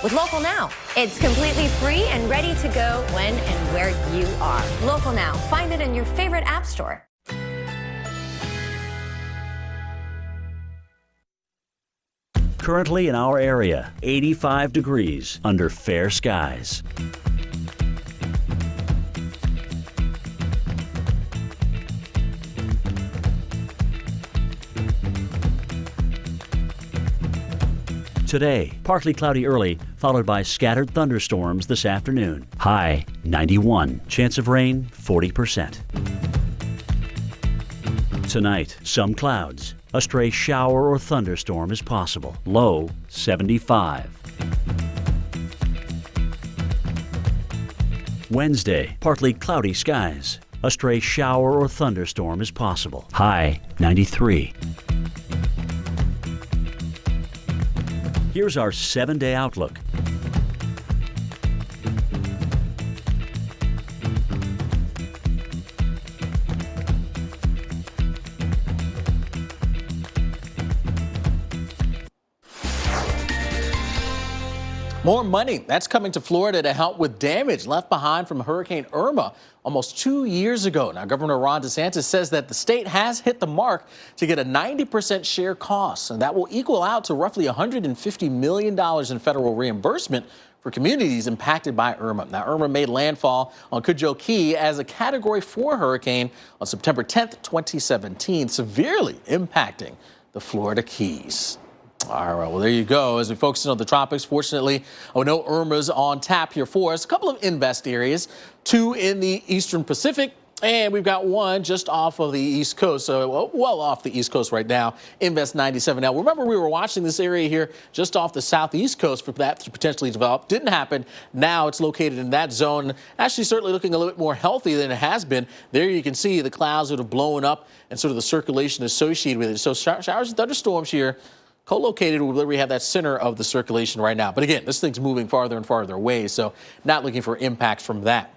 with Local Now. It's completely free and ready to go when and where you are. Local Now. Find it in your favorite app store. Currently in our area, 85 degrees under fair skies. Today, partly cloudy early, followed by scattered thunderstorms this afternoon. High 91, chance of rain 40%. Tonight, some clouds. A stray shower or thunderstorm is possible. Low 75. Wednesday, partly cloudy skies. A stray shower or thunderstorm is possible. High 93. Here's our 7-day outlook. More money, that's coming to Florida to help with damage left behind from Hurricane Irma almost 2 years ago. Now, Governor Ron DeSantis says that the state has hit the mark to get a 90% share cost, and that will equal out to roughly $150 million in federal reimbursement for communities impacted by Irma. Now, Irma made landfall on Cudjoe Key as a Category 4 hurricane on September 10th, 2017, severely impacting the Florida Keys. All right, well, there you go. As we focus on the tropics, fortunately, no Irma's on tap here for us. A couple of invest areas, 2 in the eastern Pacific, and we've got 1 just off of the East Coast, so well off the East Coast right now, Invest 97. Now, remember, we were watching this area here just off the southeast coast for that to potentially develop. Didn't happen. Now it's located in that zone, actually certainly looking a little bit more healthy than it has been. There you can see the clouds that have blown up and sort of the circulation associated with it. So showers and thunderstorms here, co-located where we have that center of the circulation right now. But again, this thing's moving farther and farther away, so not looking for impacts from that.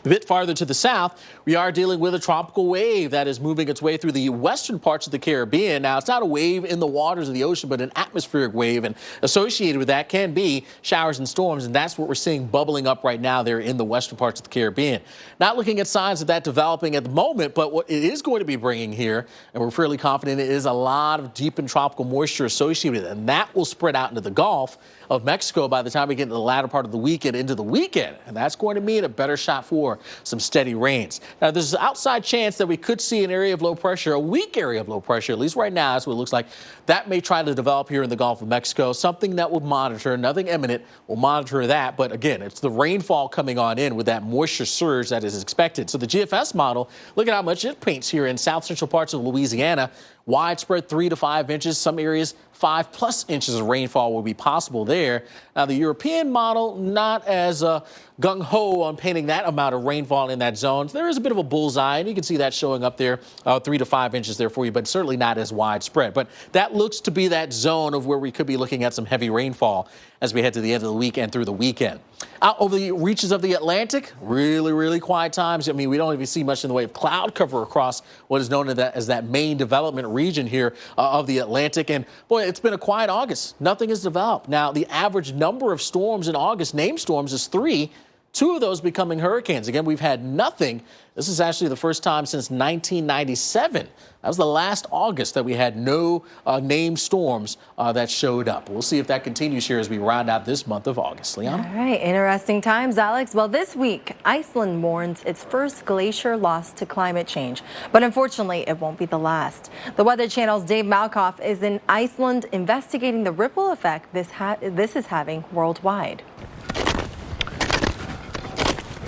A bit farther to the south, we are dealing with a tropical wave that is moving its way through the western parts of the Caribbean. Now, it's not a wave in the waters of the ocean, but an atmospheric wave, and associated with that can be showers and storms, and that's what we're seeing bubbling up right now there in the western parts of the Caribbean. Not looking at signs of that developing at the moment, but what it is going to be bringing here, and we're fairly confident it is a lot of deep and tropical moisture associated with it, and that will spread out into the Gulf of Mexico by the time we get into the latter part of the weekend into the weekend, and that's going to mean a better shot for some steady rains. Now, there's an outside chance that we could see an area of low pressure, a weak area of low pressure, at least right now, that's what it looks like. That may try to develop here in the Gulf of Mexico, something that we'll monitor, nothing imminent, we'll monitor that, but again, it's the rainfall coming on in with that moisture surge that is expected. So the GFS model, look at how much it paints here in south central parts of Louisiana. Widespread 3 to 5 inches, some areas 5+ inches of rainfall will be possible there. Now, the European model, not as gung-ho on painting that amount of rainfall in that zone. There is a bit of a bullseye, and you can see that showing up there, 3 to 5 inches there for you, but certainly not as widespread. But that looks to be that zone of where we could be looking at some heavy rainfall as we head to the end of the week and through the weekend. Out over the reaches of the Atlantic, really, really quiet times. I mean, we don't even see much in the way of cloud cover across what is known as that main development region here of the Atlantic. And boy, it's been a quiet August. Nothing has developed. Now, the average number of storms in August, named storms, is 3. 2 of those becoming hurricanes. Again, we've had nothing. This is actually the first time since 1997. That was the last August that we had no named storms that showed up. We'll see if that continues here as we round out this month of August. Leon? All right, interesting times, Alex. Well, this week, Iceland mourns its first glacier lost to climate change. But unfortunately, it won't be the last. The Weather Channel's Dave Malkoff is in Iceland investigating the ripple effect this is having worldwide.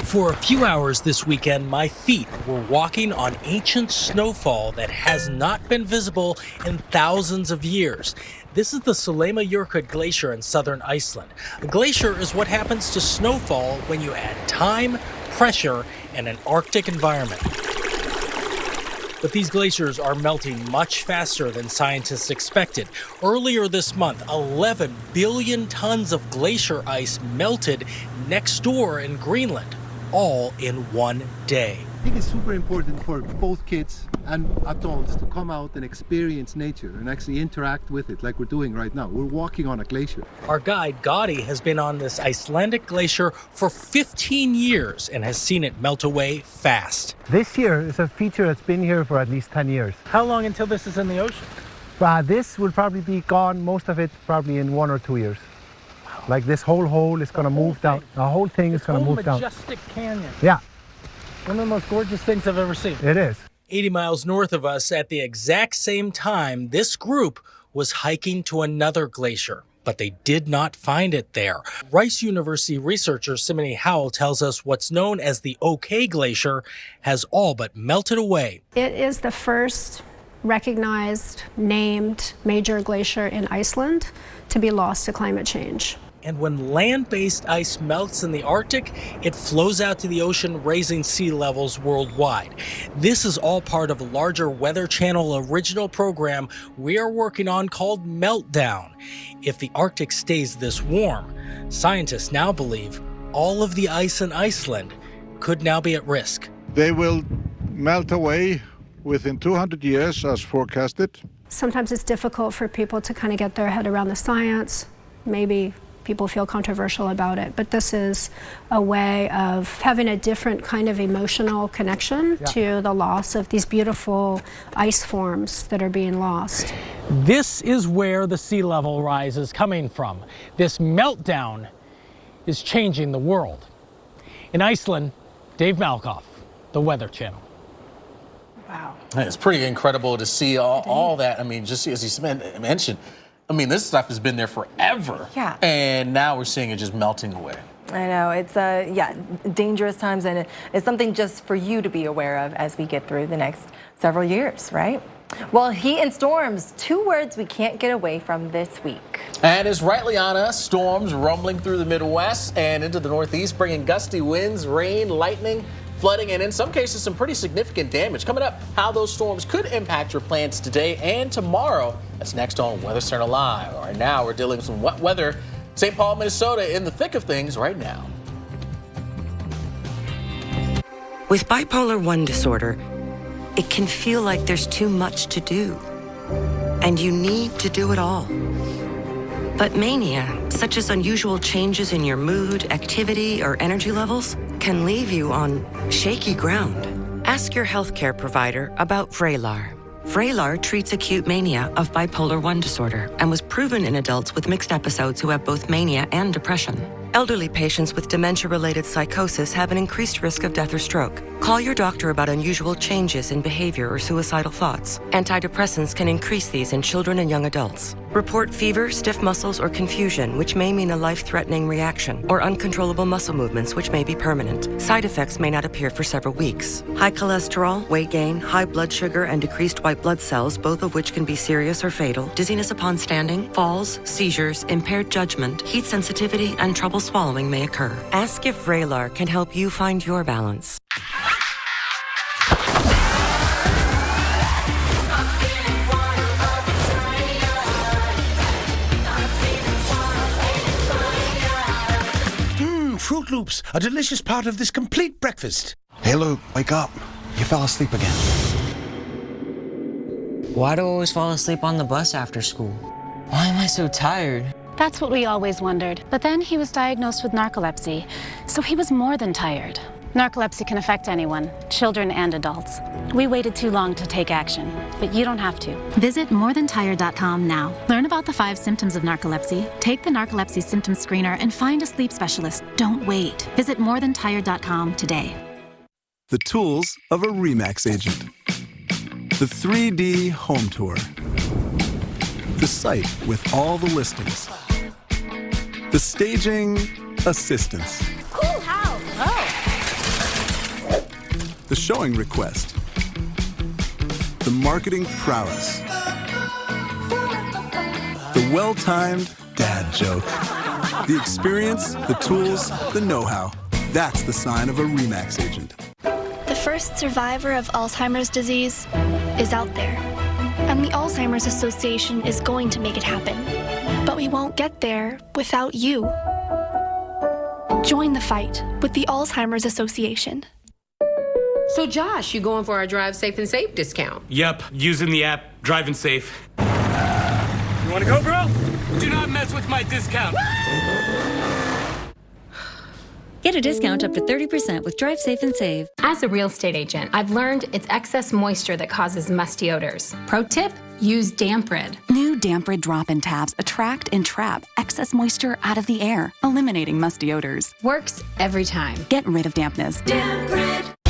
For a few hours this weekend, my feet were walking on ancient snowfall that has not been visible in thousands of years. This is the Jökulsá Glacier in southern Iceland. A glacier is what happens to snowfall when you add time, pressure, and an Arctic environment. But these glaciers are melting much faster than scientists expected. Earlier this month, 11 billion tons of glacier ice melted next door in Greenland, all in one day. I think it's super important for both kids and adults to come out and experience nature and actually interact with it like we're doing right now. We're walking on a glacier. Our guide, Gotti, has been on this Icelandic glacier for 15 years and has seen it melt away fast. This year is a feature that's been here for at least 10 years. How long until this is in the ocean? This will probably be gone, most of it probably in 1 or 2 years. Wow. Like this whole hole is going to move down. The whole thing is going to move down. Majestic canyon. Yeah. One of the most gorgeous things I've ever seen. It is. 80 miles north of us at the exact same time, this group was hiking to another glacier, but they did not find it there. Rice University researcher Simone Howell tells us what's known as the OK Glacier has all but melted away. It is the first recognized, named major glacier in Iceland to be lost to climate change. And when land-based ice melts in the Arctic, it flows out to the ocean, raising sea levels worldwide. This is all part of a larger Weather Channel original program we are working on called Meltdown. If the Arctic stays this warm, scientists now believe all of the ice in Iceland could now be at risk. They will melt away within 200 years as forecasted. Sometimes it's difficult for people to kind of get their head around the science. Maybe people feel controversial about it, but this is a way of having a different kind of emotional connection to the loss of these beautiful ice forms that are being lost. This is where the sea level rise is coming from. This meltdown is changing the world. In Iceland, Dave Malkoff, the Weather Channel. Wow. It's pretty incredible to see all that. I mean, just as you mentioned, I mean, this stuff has been there forever. Yeah. And now we're seeing it just melting away. I know. It's, dangerous times, and it's something just for you to be aware of as we get through the next several years, right? Well, heat and storms, 2 words we can't get away from this week. And it's rightly on us, storms rumbling through the Midwest and into the Northeast, bringing gusty winds, rain, lightning, flooding, and in some cases, some pretty significant damage. Coming up, how those storms could impact your plans today and tomorrow. That's next on Weather Center Live. Right now, we're dealing with some wet weather. St. Paul, Minnesota, in the thick of things right now. With bipolar I disorder, it can feel like there's too much to do, and you need to do it all. But mania, such as unusual changes in your mood, activity, or energy levels, can leave you on shaky ground. Ask your healthcare provider about Vraylar. Vraylar treats acute mania of bipolar I disorder and was proven in adults with mixed episodes who have both mania and depression. Elderly patients with dementia-related psychosis have an increased risk of death or stroke. Call your doctor about unusual changes in behavior or suicidal thoughts. Antidepressants can increase these in children and young adults. Report fever, stiff muscles, or confusion, which may mean a life-threatening reaction, or uncontrollable muscle movements, which may be permanent. Side effects may not appear for several weeks. High cholesterol, weight gain, high blood sugar, and decreased white blood cells, both of which can be serious or fatal, dizziness upon standing, falls, seizures, impaired judgment, heat sensitivity, and trouble swallowing may occur. Ask if Vraylar can help you find your balance. Fruit Loops, a delicious part of this complete breakfast. Hey Luke, wake up. You fell asleep again. Why do I always fall asleep on the bus after school? Why am I so tired? That's what we always wondered. But then he was diagnosed with narcolepsy, so he was more than tired. Narcolepsy can affect anyone, children and adults. We waited too long to take action, but you don't have to. Visit morethantired.com now. Learn about the 5 symptoms of narcolepsy, take the narcolepsy symptom screener, and find a sleep specialist. Don't wait. Visit morethantired.com today. The tools of a RE/MAX agent. The 3D home tour. The site with all the listings. The staging assistance. Cool house. Oh. The showing request. The marketing prowess. The well-timed dad joke. The experience, the tools, the know-how. That's the sign of a RE/MAX agent. The first survivor of Alzheimer's disease is out there. And the Alzheimer's Association is going to make it happen. But we won't get there without you. Join the fight with the Alzheimer's Association. So Josh, you going for our Drive Safe and Safe discount? Yep, using the app, driving safe. You wanna go, bro? Do not mess with my discount. Get a discount up to 30% with Drive Safe and Save. As a real estate agent, I've learned it's excess moisture that causes musty odors. Pro tip, use Damp Rid. New Damp Rid drop-in tabs attract and trap excess moisture out of the air, eliminating musty odors. Works every time. Get rid of dampness. Damp Rid.